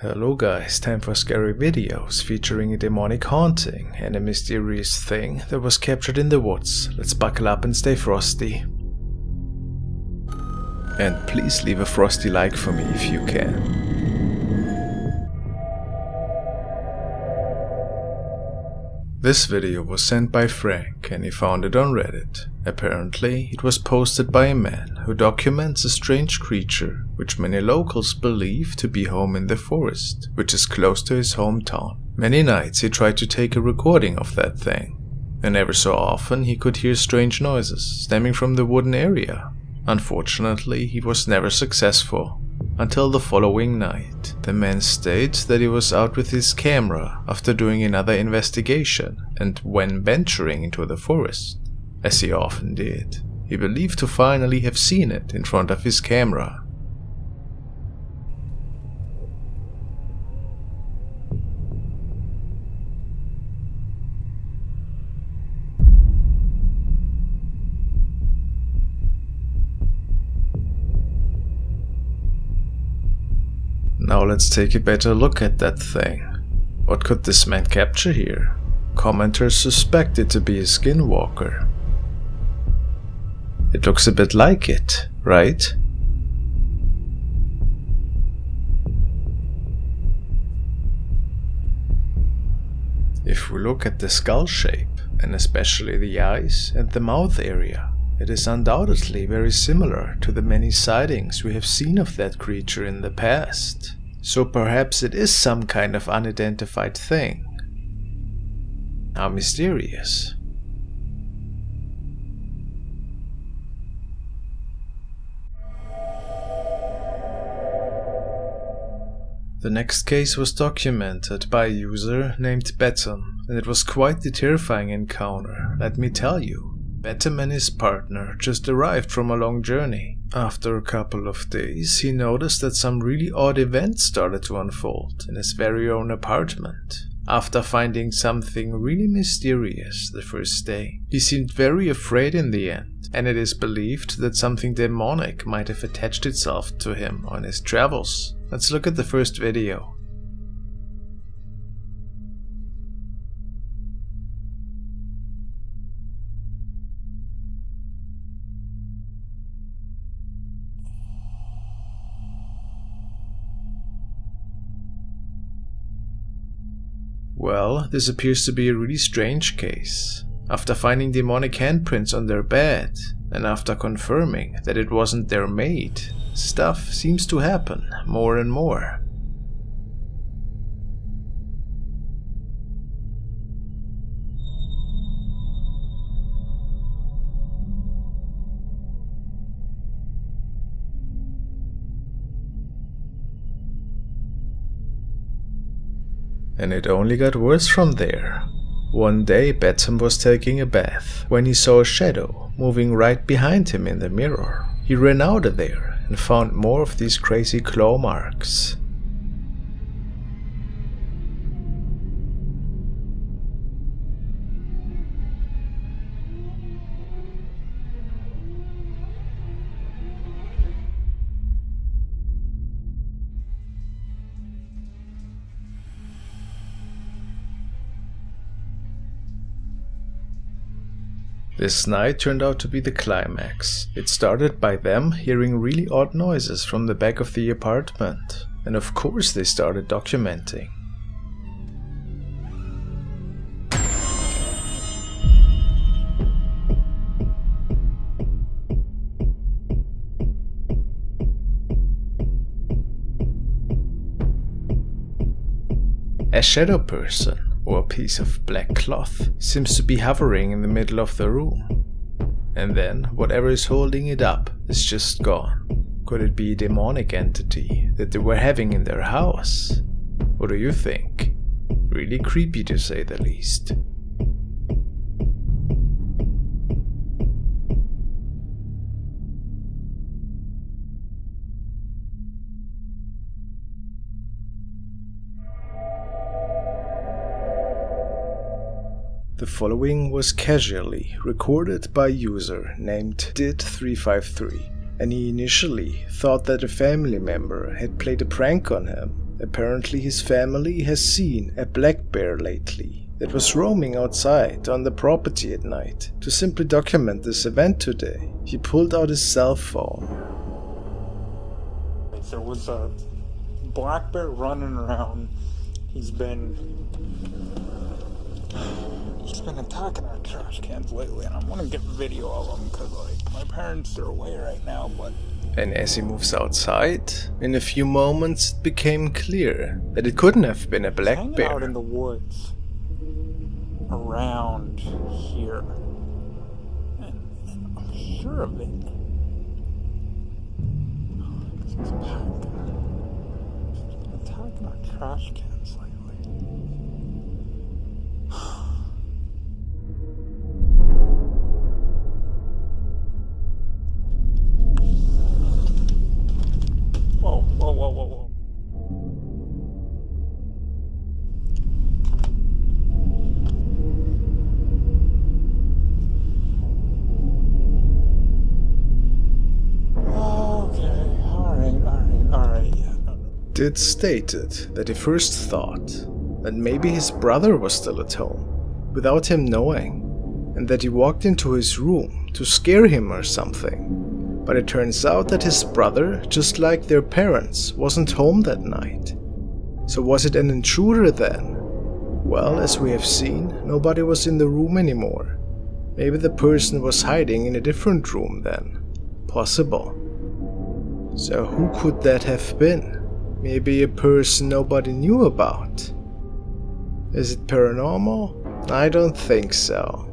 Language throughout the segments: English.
Hello guys, time for scary videos featuring a demonic haunting and a mysterious thing that was captured in the woods. Let's buckle up and stay frosty. And please leave a frosty like for me if you can. This video was sent by Frank and he found it on Reddit. Apparently, it was posted by a man who documents a strange creature which many locals believe to be home in the forest, which is close to his hometown. Many nights he tried to take a recording of that thing, and ever so often he could hear strange noises stemming from the wooden area. Unfortunately, he was never successful. Until the following night, the man states that he was out with his camera after doing another investigation, and when venturing into the forest, as he often did, he believed to finally have seen it in front of his camera. Now let's take a better look at that thing. What could this man capture here? Commenters suspect it to be a skinwalker. It looks a bit like it, right? If we look at the skull shape, and especially the eyes and the mouth area, it is undoubtedly very similar to the many sightings we have seen of that creature in the past. So perhaps it is some kind of unidentified thing. How mysterious. The next case was documented by a user named Betom, and it was quite the terrifying encounter, let me tell you. Betom and his partner just arrived from a long journey. After a couple of days, he noticed that some really odd events started to unfold in his very own apartment. After finding something really mysterious the first day, he seemed very afraid in the end, and it is believed that something demonic might have attached itself to him on his travels. Let's look at the first video. Well, this appears to be a really strange case. After finding demonic handprints on their bed, and after confirming that it wasn't their maid, stuff seems to happen more and more. And it only got worse from there. One day Betom was taking a bath when he saw a shadow moving right behind him in the mirror. He ran out of there and found more of these crazy claw marks. This night turned out to be the climax. It started by them hearing really odd noises from the back of the apartment, and of course they started documenting. A shadow person, or a piece of black cloth, seems to be hovering in the middle of the room. And then whatever is holding it up is just gone. Could it be a demonic entity that they were having in their house? What do you think? Really creepy to say the least. The following was casually recorded by a user named Did353, and he initially thought that a family member had played a prank on him Apparently his family has seen a black bear lately that was roaming outside on the property at night. To simply document this event today, he pulled out his cell phone. There was a black bear running around. He's been attacking our trash cans lately, and I want to get video of him because, like, my parents are away right now, but... And as he moves outside, in a few moments it became clear that it couldn't have been a black hanging bear. Out in the woods around here, and I'm sure of it. He's attacking our trash cans lately. Whoa, whoa, whoa, whoa, whoa. It stated that he first thought that maybe his brother was still at home, without him knowing, and that he walked into his room to scare him or something. But it turns out that his brother, just like their parents, wasn't home that night. So was it an intruder then? Well, as we have seen, nobody was in the room anymore. Maybe the person was hiding in a different room then. Possible. So who could that have been? Maybe a person nobody knew about. Is it paranormal? I don't think so.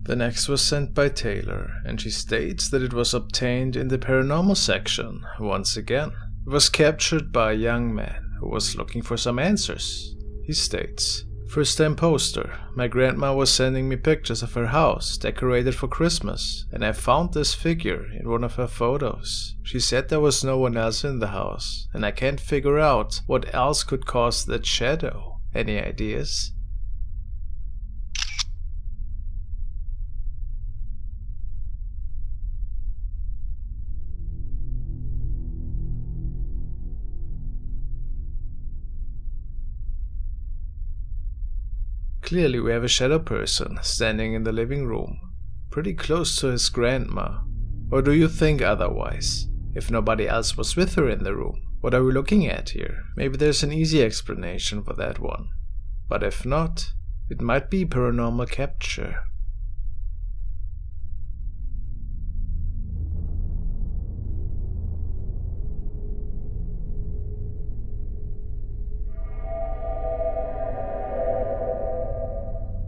The next was sent by Taylor, and she states that it was obtained in the paranormal section. Once again, it was captured by a young man who was looking for some answers. He states, "First time poster. My grandma was sending me pictures of her house decorated for Christmas, and I found this figure in one of her photos. She said there was no one else in the house, and I can't figure out what else could cause that shadow. Any ideas?" Clearly we have a shadow person standing in the living room, pretty close to his grandma. Or do you think otherwise? If nobody else was with her in the room, what are we looking at here? Maybe there's an easy explanation for that one. But if not, it might be paranormal capture.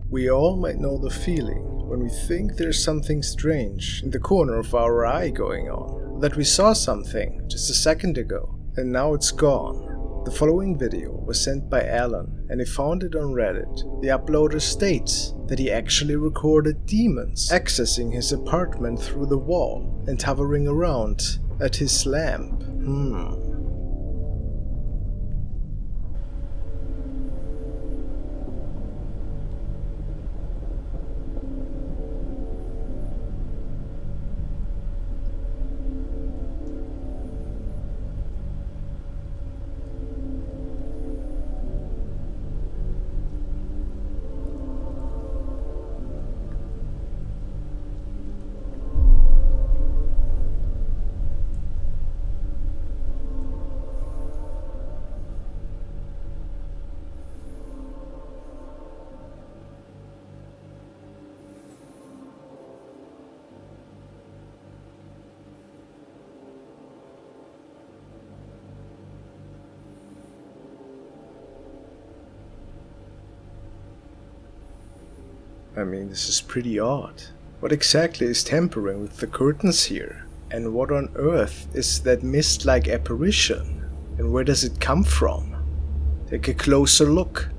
We all might know the feeling when we think there's something strange in the corner of our eye going on, that we saw something just a second ago and now it's gone. The following video was sent by Alan and he found it on Reddit. The uploader states that he actually recorded demons accessing his apartment through the wall and hovering around at his lamp. I mean, this is pretty odd. What exactly is tampering with the curtains here? And what on earth is that mist-like apparition? And where does it come from? Take a closer look.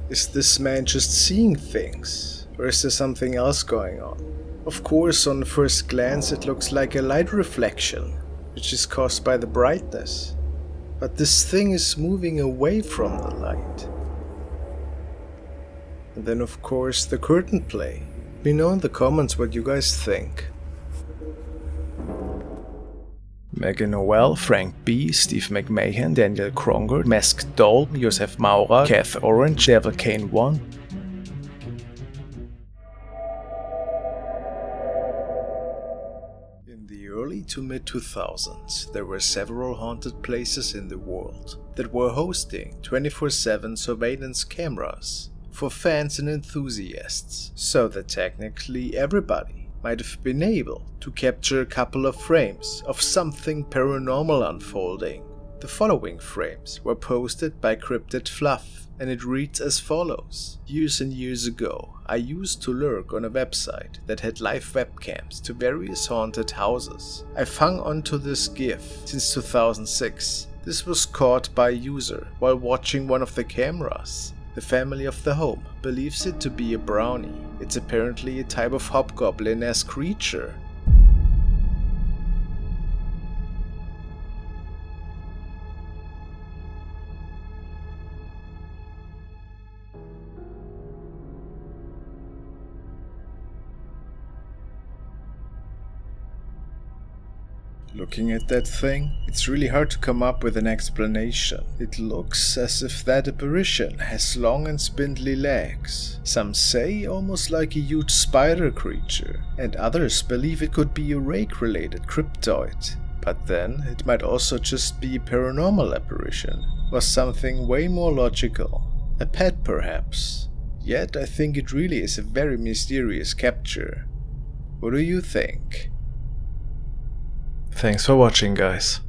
Is this man just seeing things? Or is there something else going on? Of course, on first glance it looks like a light reflection, which is caused by the brightness. But this thing is moving away from the light. And then of course the curtain play. Let me know in the comments what you guys think. Megan Noel, Frank B, Steve McMahon, Daniel Kronger, Masked Doll, Josef Maurer, Kath Orange, Devil Kane 1. In the early to mid 2000s, there were several haunted places in the world that were hosting 24/7 surveillance cameras for fans and enthusiasts, so that technically everybody might have been able to capture a couple of frames of something paranormal unfolding. The following frames were posted by Cryptid Fluff, and it reads as follows. Years and years ago, I used to lurk on a website that had live webcams to various haunted houses. I've hung onto this GIF since 2006. This was caught by a user while watching one of the cameras. The family of the home believes it to be a brownie. It's apparently a type of hobgoblin-esque creature. Looking at that thing, it's really hard to come up with an explanation. It looks as if that apparition has long and spindly legs. Some say almost like a huge spider creature, and others believe it could be a rake-related cryptoid. But then, it might also just be a paranormal apparition, or something way more logical. A pet perhaps. Yet I think it really is a very mysterious capture. What do you think? Thanks for watching, guys.